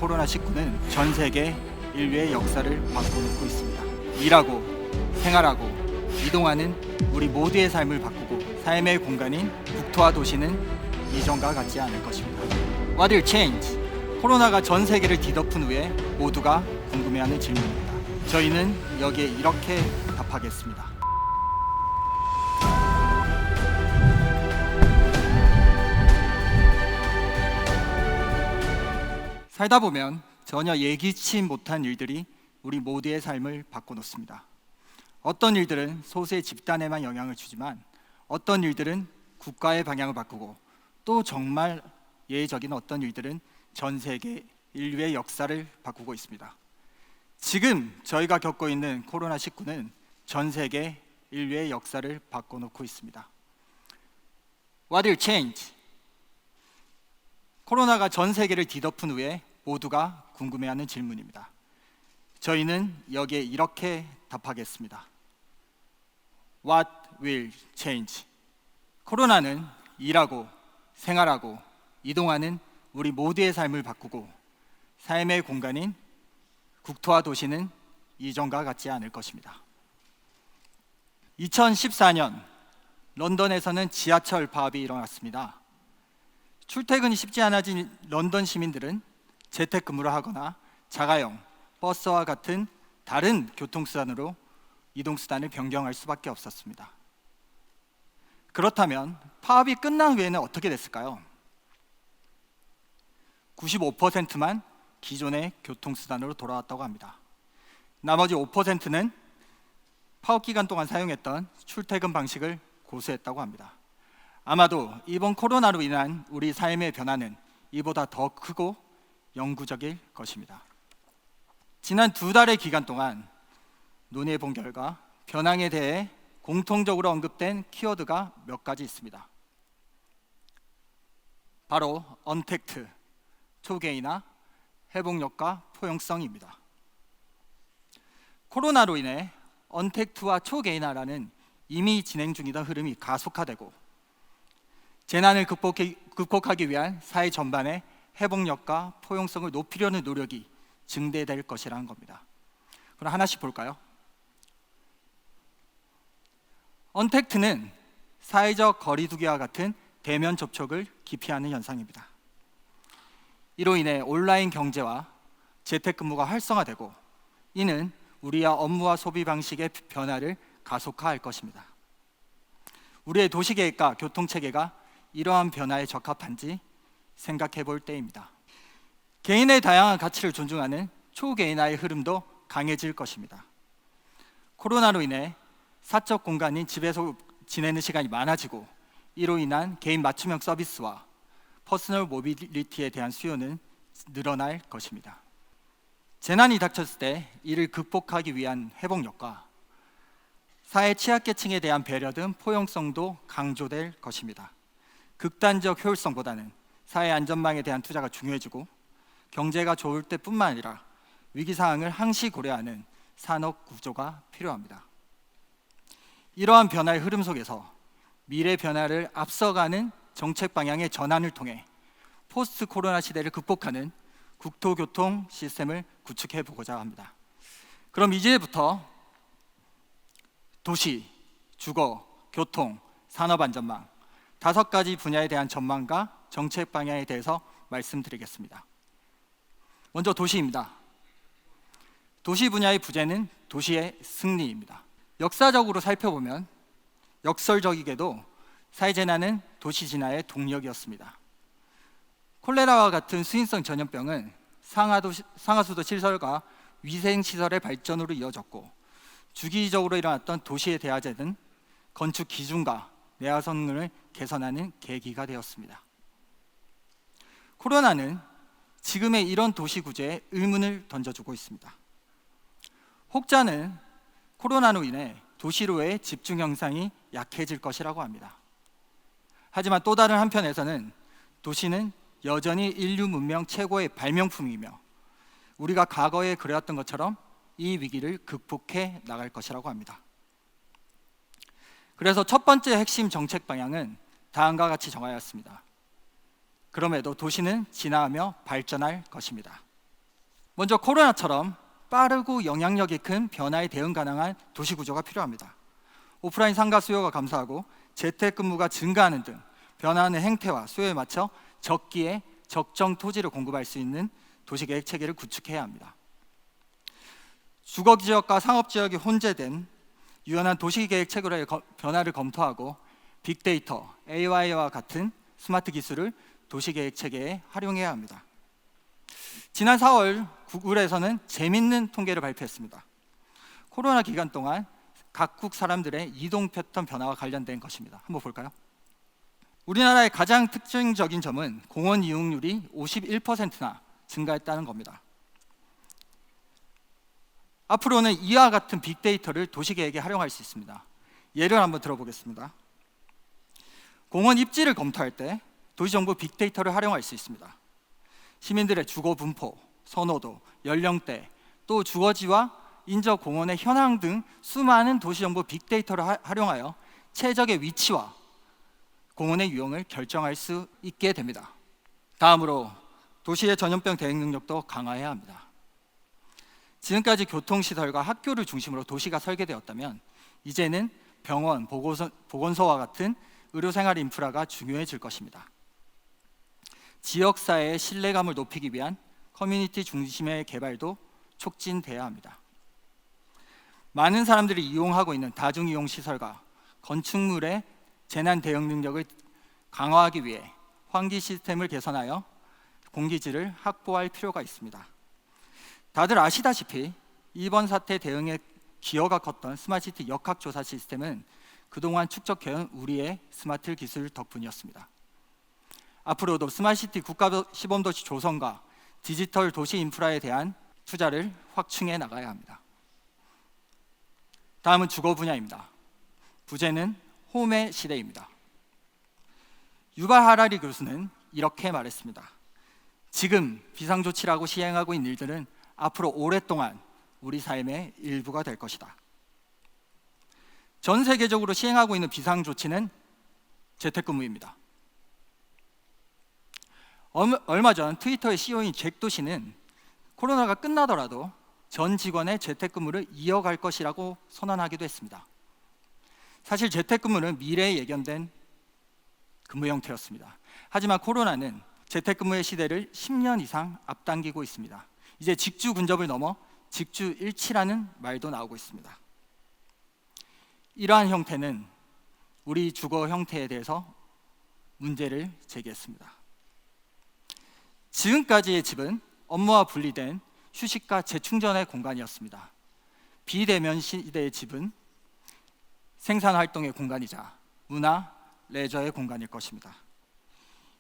코로나19는 전 세계 인류의 역사를 바꿔놓고 있습니다. 일하고 생활하고 이동하는 우리 모두의 삶을 바꾸고 삶의 공간인 국토와 도시는 이전과 같지 않을 것입니다. What will change? 코로나가 전 세계를 뒤덮은 후에 모두가 궁금해하는 질문입니다. 저희는 여기에 이렇게 답하겠습니다. 살다 보면 전혀 예기치 못한 일들이 우리 모두의 삶을 바꿔놓습니다. 어떤 일들은 소수의 집단에만 영향을 주지만 어떤 일들은 국가의 방향을 바꾸고 또 정말 예외적인 어떤 일들은 전 세계 인류의 역사를 바꾸고 있습니다. 지금 저희가 겪고 있는 코로나19는 전 세계 인류의 역사를 바꿔놓고 있습니다. What will change? 코로나가 전 세계를 뒤덮은 후에 모두가 궁금해하는 질문입니다. 저희는 여기에 이렇게 답하겠습니다. What will change? 코로나는 일하고 생활하고 이동하는 우리 모두의 삶을 바꾸고 삶의 공간인 국토와 도시는 이전과 같지 않을 것입니다. 2014년 런던에서는 지하철 파업이 일어났습니다. 출퇴근이 쉽지 않아진 런던 시민들은 재택근무를 하거나 자가용, 버스와 같은 다른 교통수단으로 이동수단을 변경할 수밖에 없었습니다. 그렇다면 파업이 끝난 후에는 어떻게 됐을까요? 95%만 기존의 교통수단으로 돌아왔다고 합니다. 나머지 5%는 파업 기간 동안 사용했던 출퇴근 방식을 고수했다고 합니다. 아마도 이번 코로나로 인한 우리 삶의 변화는 이보다 더 크고 영구적일 것입니다. 지난 2달의 기간 동안 논의해 본 결과 변화에 대해 공통적으로 언급된 키워드가 몇 가지 있습니다. 바로 언택트, 초개인화, 회복력과 포용성입니다. 코로나로 인해 언택트와 초개인화라는 이미 진행 중이던 흐름이 가속화되고 재난을 극복하기 위한 사회 전반의 회복력과 포용성을 높이려는 노력이 증대될 것이라는 겁니다. 그럼 하나씩 볼까요? 언택트는 사회적 거리두기와 같은 대면 접촉을 기피하는 현상입니다. 이로 인해 온라인 경제와 재택근무가 활성화되고 이는 우리의 업무와 소비 방식의 변화를 가속화할 것입니다. 우리의 도시계획과 교통체계가 이러한 변화에 적합한지 생각해 볼 때입니다. 개인의 다양한 가치를 존중하는 초개인화의 흐름도 강해질 것입니다. 코로나로 인해 사적 공간인 집에서 지내는 시간이 많아지고 이로 인한 개인 맞춤형 서비스와 퍼스널 모빌리티에 대한 수요는 늘어날 것입니다. 재난이 닥쳤을 때 이를 극복하기 위한 회복력과 사회 취약계층에 대한 배려 등 포용성도 강조될 것입니다. 극단적 효율성보다는 사회 안전망에 대한 투자가 중요해지고 경제가 좋을 때뿐만 아니라 위기 상황을 항시 고려하는 산업 구조가 필요합니다. 이러한 변화의 흐름 속에서 미래 변화를 앞서가는 정책 방향의 전환을 통해 포스트 코로나 시대를 극복하는 국토교통 시스템을 구축해 보고자 합니다. 그럼 이제부터 도시, 주거, 교통, 산업 안전망 5가지 분야에 대한 전망과 정책 방향에 대해서 말씀드리겠습니다. 먼저 도시입니다. 도시 분야의 부제는 도시의 승리입니다. 역사적으로 살펴보면 역설적이게도 사회재난은 도시 진화의 동력이었습니다. 콜레라와 같은 수인성 전염병은 상하수도 시설과 위생시설의 발전으로 이어졌고 주기적으로 일어났던 도시의 대화제는 건축 기준과 내화성능을 개선하는 계기가 되었습니다. 코로나는 지금의 이런 도시 구조에 의문을 던져주고 있습니다. 혹자는 코로나로 인해 도시로의 집중 형상이 약해질 것이라고 합니다. 하지만 또 다른 한편에서는 도시는 여전히 인류 문명 최고의 발명품이며 우리가 과거에 그래왔던 것처럼 이 위기를 극복해 나갈 것이라고 합니다. 그래서 첫 번째 핵심 정책 방향은 다음과 같이 정하였습니다. 그럼에도 도시는 진화하며 발전할 것입니다. 먼저 코로나처럼 빠르고 영향력이 큰 변화에 대응 가능한 도시 구조가 필요합니다. 오프라인 상가 수요가 감소하고 재택근무가 증가하는 등 변화하는 행태와 수요에 맞춰 적기에 적정 토지를 공급할 수 있는 도시계획 체계를 구축해야 합니다. 주거지역과 상업지역이 혼재된 유연한 도시계획 체계의 변화를 검토하고 빅데이터, AI와 같은 스마트 기술을 도시계획 체계에 활용해야 합니다. 지난 4월 구글에서는 재밌는 통계를 발표했습니다. 코로나 기간 동안 각국 사람들의 이동 패턴 변화와 관련된 것입니다. 한번 볼까요? 우리나라의 가장 특징적인 점은 공원 이용률이 51%나 증가했다는 겁니다. 앞으로는 이와 같은 빅데이터를 도시계획에 활용할 수 있습니다. 예를 한번 들어보겠습니다. 공원 입지를 검토할 때 도시정보 빅데이터를 활용할 수 있습니다. 시민들의 주거 분포, 선호도, 연령대, 또 주거지와 인접 공원의 현황 등 수많은 도시정보 빅데이터를 활용하여 최적의 위치와 공원의 유형을 결정할 수 있게 됩니다. 다음으로 도시의 전염병 대응 능력도 강화해야 합니다. 지금까지 교통시설과 학교를 중심으로 도시가 설계되었다면 이제는 병원, 보건소와 같은 의료생활 인프라가 중요해질 것입니다. 지역사회의 신뢰감을 높이기 위한 커뮤니티 중심의 개발도 촉진돼야 합니다. 많은 사람들이 이용하고 있는 다중이용시설과 건축물의 재난 대응 능력을 강화하기 위해 환기 시스템을 개선하여 공기질을 확보할 필요가 있습니다. 다들 아시다시피 이번 사태 대응에 기여가 컸던 스마트시티 역학조사 시스템은 그동안 축적해온 우리의 스마트 기술 덕분이었습니다. 앞으로도 스마트시티 국가시범도시 조성과 디지털 도시 인프라에 대한 투자를 확충해 나가야 합니다. 다음은 주거 분야입니다. 부제는 홈의 시대입니다. 유발 하라리 교수는 이렇게 말했습니다. 지금 비상조치라고 시행하고 있는 일들은 앞으로 오랫동안 우리 삶의 일부가 될 것이다. 전 세계적으로 시행하고 있는 비상조치는 재택근무입니다. 얼마 전 트위터의 CEO인 잭 도시는 코로나가 끝나더라도 전 직원의 재택근무를 이어갈 것이라고 선언하기도 했습니다. 사실 재택근무는 미래에 예견된 근무 형태였습니다. 하지만 코로나는 재택근무의 시대를 10년 이상 앞당기고 있습니다. 이제 직주 근접을 넘어 직주 일치라는 말도 나오고 있습니다. 이러한 형태는 우리 주거 형태에 대해서 문제를 제기했습니다. 지금까지의 집은 업무와 분리된 휴식과 재충전의 공간이었습니다. 비대면 시대의 집은 생산활동의 공간이자 문화, 레저의 공간일 것입니다.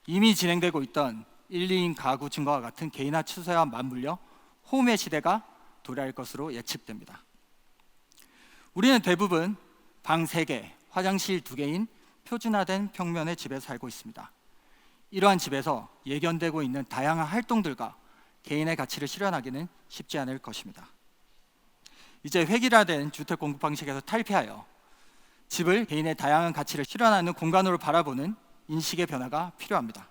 이미 진행되고 있던 1, 2인 가구 증가와 같은 개인화 추세와 맞물려 홈의 시대가 도래할 것으로 예측됩니다. 우리는 대부분 방 3개, 화장실 2개인 표준화된 평면의 집에 살고 있습니다. 이러한 집에서 예견되고 있는 다양한 활동들과 개인의 가치를 실현하기는 쉽지 않을 것입니다. 이제 획일화된 주택 공급 방식에서 탈피하여 집을 개인의 다양한 가치를 실현하는 공간으로 바라보는 인식의 변화가 필요합니다.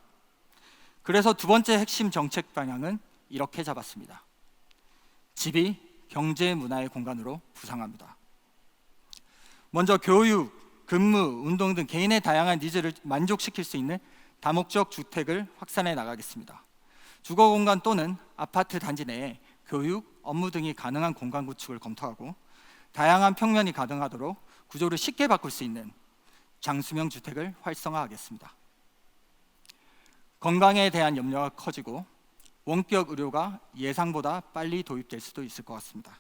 그래서 두 번째 핵심 정책 방향은 이렇게 잡았습니다. 집이 경제 문화의 공간으로 부상합니다. 먼저 교육, 근무, 운동 등 개인의 다양한 니즈를 만족시킬 수 있는 다목적 주택을 확산해 나가겠습니다. 주거 공간 또는 아파트 단지 내에 교육, 업무 등이 가능한 공간 구축을 검토하고 다양한 평면이 가능하도록 구조를 쉽게 바꿀 수 있는 장수명 주택을 활성화하겠습니다. 건강에 대한 염려가 커지고 원격 의료가 예상보다 빨리 도입될 수도 있을 것 같습니다.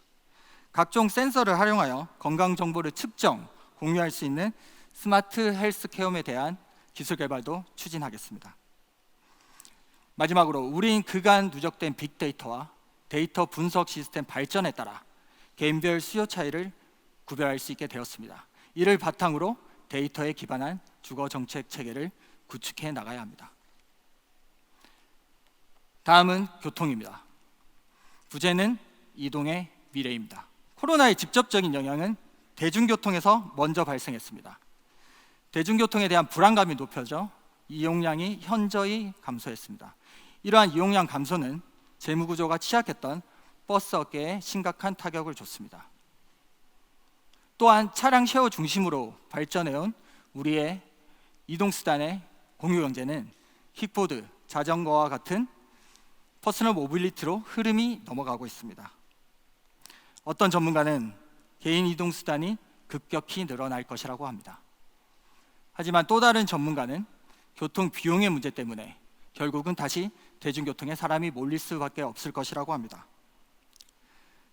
각종 센서를 활용하여 건강 정보를 측정, 공유할 수 있는 스마트 헬스케어에 대한 기술 개발도 추진하겠습니다. 마지막으로 우리는 그간 누적된 빅데이터와 데이터 분석 시스템 발전에 따라 개인별 수요 차이를 구별할 수 있게 되었습니다. 이를 바탕으로 데이터에 기반한 주거 정책 체계를 구축해 나가야 합니다. 다음은 교통입니다. 부제는 이동의 미래입니다. 코로나의 직접적인 영향은 대중교통에서 먼저 발생했습니다. 대중교통에 대한 불안감이 높여져 이용량이 현저히 감소했습니다. 이러한 이용량 감소는 재무구조가 취약했던 버스 업계에 심각한 타격을 줬습니다. 또한 차량 쉐어 중심으로 발전해온 우리의 이동수단의 공유경제는 킥보드, 자전거와 같은 퍼스널 모빌리티로 흐름이 넘어가고 있습니다. 어떤 전문가는 개인 이동수단이 급격히 늘어날 것이라고 합니다. 하지만 또 다른 전문가는 교통 비용의 문제 때문에 결국은 다시 대중교통에 사람이 몰릴 수밖에 없을 것이라고 합니다.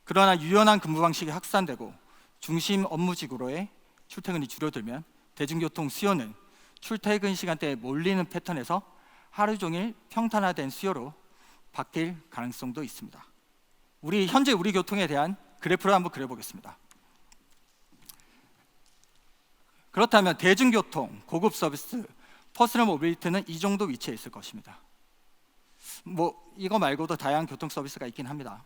그러나 유연한 근무 방식이 확산되고 중심 업무직으로의 출퇴근이 줄어들면 대중교통 수요는 출퇴근 시간대에 몰리는 패턴에서 하루 종일 평탄화된 수요로 바뀔 가능성도 있습니다. 현재 우리 교통에 대한 그래프를 한번 그려보겠습니다. 그렇다면 대중교통, 고급 서비스, 퍼스널 모빌리티는 이 정도 위치에 있을 것입니다. 이거 말고도 다양한 교통 서비스가 있긴 합니다.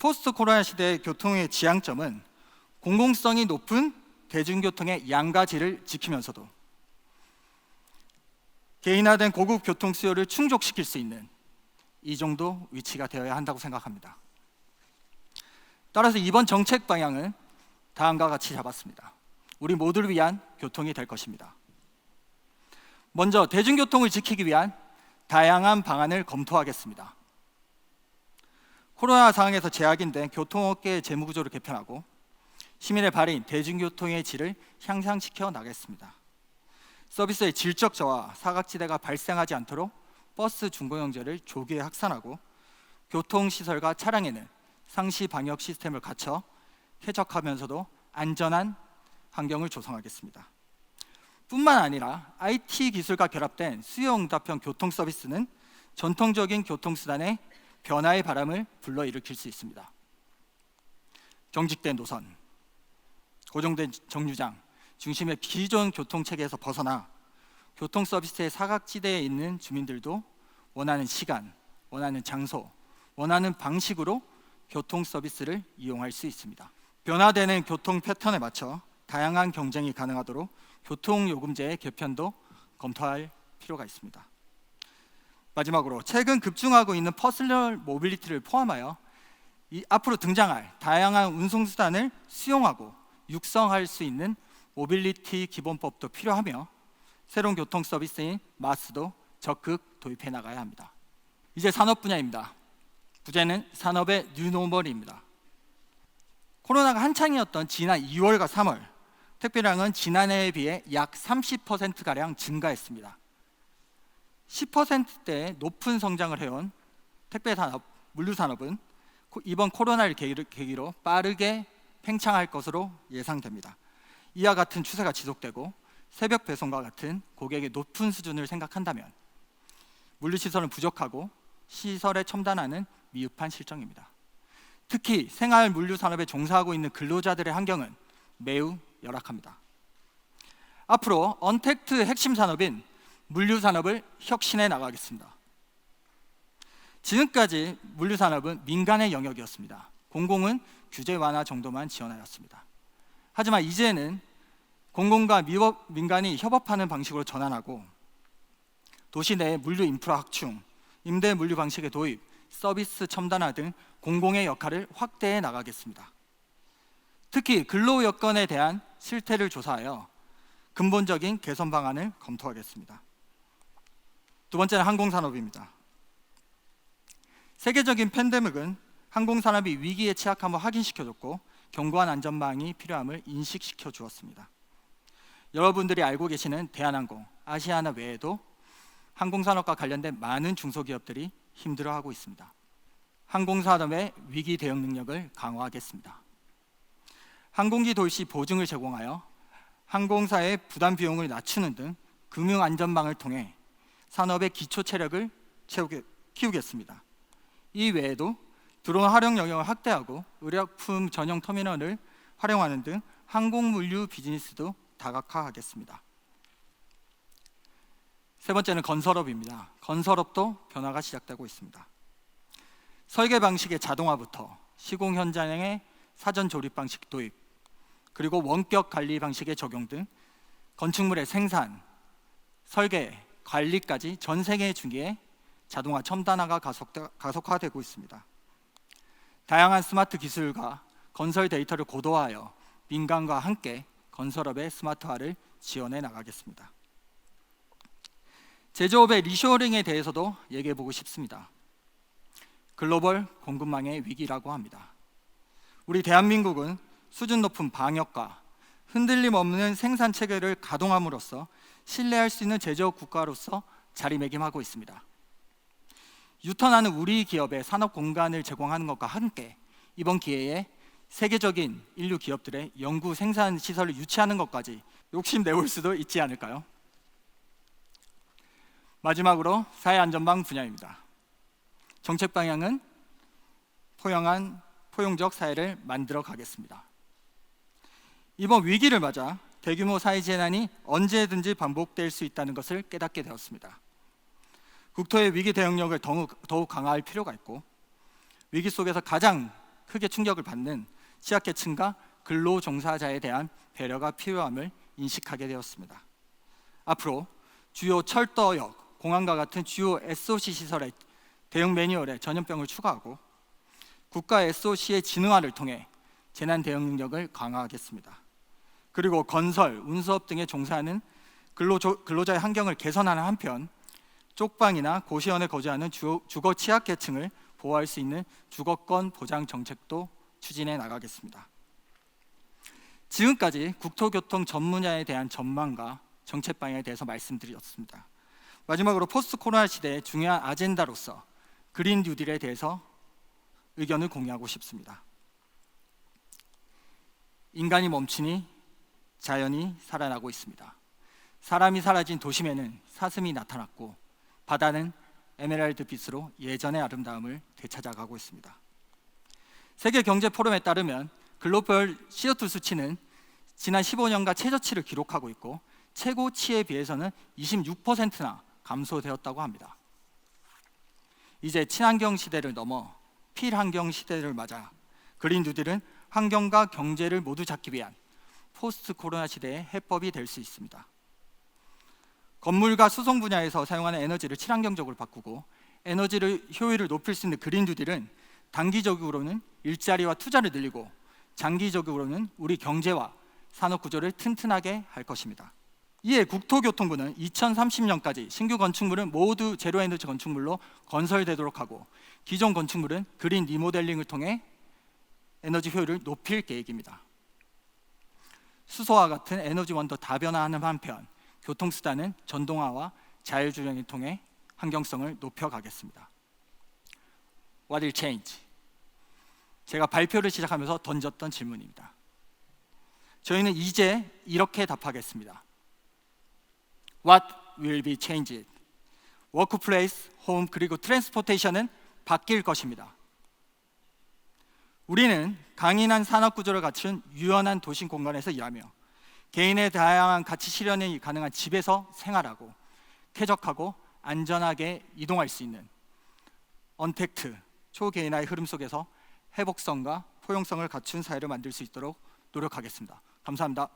포스트 코로나 시대의 교통의 지향점은 공공성이 높은 대중교통의 양과 질을 지키면서도 개인화된 고급 교통 수요를 충족시킬 수 있는 이 정도 위치가 되어야 한다고 생각합니다. 따라서 이번 정책 방향은 다음과 같이 잡았습니다. 우리 모두를 위한 교통이 될 것입니다. 먼저 대중교통을 지키기 위한 다양한 방안을 검토하겠습니다. 코로나 상황에서 제약인된 교통업계의 재무구조를 개편하고 시민의 발인 대중교통의 질을 향상시켜 나가겠습니다. 서비스의 질적 저하, 사각지대가 발생하지 않도록 버스 중고형제를 조기에 확산하고 교통시설과 차량에는 상시 방역 시스템을 갖춰 쾌적하면서도 안전한 환경을 조성하겠습니다. 뿐만 아니라 IT 기술과 결합된 수요응답형 교통 서비스는 전통적인 교통수단의 변화의 바람을 불러일으킬 수 있습니다. 경직된 노선, 고정된 정류장 중심의 기존 교통체계에서 벗어나 교통 서비스의 사각지대에 있는 주민들도 원하는 시간, 원하는 장소, 원하는 방식으로 교통 서비스를 이용할 수 있습니다. 변화되는 교통 패턴에 맞춰 다양한 경쟁이 가능하도록 교통요금제의 개편도 검토할 필요가 있습니다. 마지막으로 최근 급증하고 있는 퍼스널 모빌리티를 포함하여 앞으로 등장할 다양한 운송수단을 수용하고 육성할 수 있는 모빌리티 기본법도 필요하며 새로운 교통 서비스인 마스도 적극 도입해 나가야 합니다. 이제 산업 분야입니다. 부제는 산업의 뉴노멀입니다. 코로나가 한창이었던 지난 2월과 3월 택배량은 지난해에 비해 약 30%가량 증가했습니다. 10%대의 높은 성장을 해온 택배 산업, 물류 산업은 이번 코로나를 계기로 빠르게 팽창할 것으로 예상됩니다. 이와 같은 추세가 지속되고 새벽 배송과 같은 고객의 높은 수준을 생각한다면 물류시설은 부족하고 시설에 첨단화는 미흡한 실정입니다. 특히 생활 물류 산업에 종사하고 있는 근로자들의 환경은 매우 열악합니다. 앞으로 언택트 핵심 산업인 물류 산업을 혁신해 나가겠습니다. 지금까지 물류 산업은 민간의 영역이었습니다. 공공은 규제 완화 정도만 지원하였습니다. 하지만 이제는 공공과 민간이 협업하는 방식으로 전환하고 도시 내 물류 인프라 확충, 임대 물류 방식의 도입, 서비스 첨단화 등 공공의 역할을 확대해 나가겠습니다. 특히 근로 여건에 대한 실태를 조사하여 근본적인 개선 방안을 검토하겠습니다. 두 번째는 항공산업입니다. 세계적인 팬데믹은 항공산업이 위기에 취약함을 확인시켜줬고 견고한 안전망이 필요함을 인식시켜 주었습니다. 여러분들이 알고 계시는 대한항공, 아시아나 외에도 항공산업과 관련된 많은 중소기업들이 힘들어하고 있습니다. 항공산업의 위기 대응 능력을 강화하겠습니다. 항공기 도입 시 보증을 제공하여 항공사의 부담 비용을 낮추는 등 금융 안전망을 통해 산업의 기초 체력을 키우겠습니다. 이 외에도 드론 활용 영역을 확대하고 의약품 전용 터미널을 활용하는 등 항공 물류 비즈니스도 다각화하겠습니다. 세 번째는 건설업입니다. 건설업도 변화가 시작되고 있습니다. 설계 방식의 자동화부터 시공 현장의 사전 조립 방식 도입, 그리고 원격 관리 방식의 적용 등 건축물의 생산, 설계, 관리까지 전 세계 중에 자동화 첨단화가 가속화되고 있습니다. 다양한 스마트 기술과 건설 데이터를 고도화하여 민간과 함께 건설업의 스마트화를 지원해 나가겠습니다. 제조업의 리쇼어링에 대해서도 얘기해 보고 싶습니다. 글로벌 공급망의 위기라고 합니다. 우리 대한민국은 수준 높은 방역과 흔들림 없는 생산 체계를 가동함으로써 신뢰할 수 있는 제조업 국가로서 자리매김하고 있습니다. 유턴하는 우리 기업의 산업 공간을 제공하는 것과 함께 이번 기회에 세계적인 인류 기업들의 연구 생산 시설을 유치하는 것까지 욕심내볼 수도 있지 않을까요? 마지막으로 사회안전망 분야입니다. 정책 방향은 포용적 사회를 만들어 가겠습니다. 이번 위기를 맞아 대규모 사회재난이 언제든지 반복될 수 있다는 것을 깨닫게 되었습니다. 국토의 위기 대응력을 더욱 강화할 필요가 있고, 위기 속에서 가장 크게 충격을 받는 취약계층과 근로종사자에 대한 배려가 필요함을 인식하게 되었습니다. 앞으로 주요 철도역, 공항과 같은 주요 SOC 시설의 대응 매뉴얼에 전염병을 추가하고 국가 SOC의 진흥화를 통해 재난 대응 능력을 강화하겠습니다. 그리고 건설, 운수업 등에 종사하는 근로자의 환경을 개선하는 한편 쪽방이나 고시원에 거주하는 주거 취약계층을 보호할 수 있는 주거권 보장 정책도 추진해 나가겠습니다. 지금까지 국토교통 전 분야에 대한 전망과 정책 방향에 대해서 말씀드렸습니다. 마지막으로 포스트 코로나 시대의 중요한 아젠다로서 그린 뉴딜에 대해서 의견을 공유하고 싶습니다. 인간이 멈추니 자연이 살아나고 있습니다. 사람이 사라진 도심에는 사슴이 나타났고 바다는 에메랄드 빛으로 예전의 아름다움을 되찾아가고 있습니다. 세계 경제 포럼에 따르면 글로벌 CO2 수치는 지난 15년간 최저치를 기록하고 있고 최고치에 비해서는 26%나 감소되었다고 합니다. 이제 친환경 시대를 넘어 필환경 시대를 맞아 그린 뉴딜은 환경과 경제를 모두 잡기 위한 포스트 코로나 시대의 해법이 될 수 있습니다. 건물과 수송 분야에서 사용하는 에너지를 친환경적으로 바꾸고 에너지를 효율을 높일 수 있는 그린 뉴딜은 단기적으로는 일자리와 투자를 늘리고 장기적으로는 우리 경제와 산업 구조를 튼튼하게 할 것입니다. 이에 국토교통부는 2030년까지 신규 건축물은 모두 제로 에너지 건축물로 건설되도록 하고 기존 건축물은 그린 리모델링을 통해 에너지 효율을 높일 계획입니다. 수소와 같은 에너지 원도 다변화하는 한편 교통수단은 전동화와 자율주행을 통해 환경성을 높여가겠습니다. What will change? 제가 발표를 시작하면서 던졌던 질문입니다. 저희는 이제 이렇게 답하겠습니다. What will be changed? 워크플레이스, 홈 그리고 트랜스포테이션은 바뀔 것입니다. 우리는 강인한 산업 구조를 갖춘 유연한 도심 공간에서 일하며 개인의 다양한 가치 실현이 가능한 집에서 생활하고 쾌적하고 안전하게 이동할 수 있는 언택트, 초개인화의 흐름 속에서 회복성과 포용성을 갖춘 사회를 만들 수 있도록 노력하겠습니다. 감사합니다.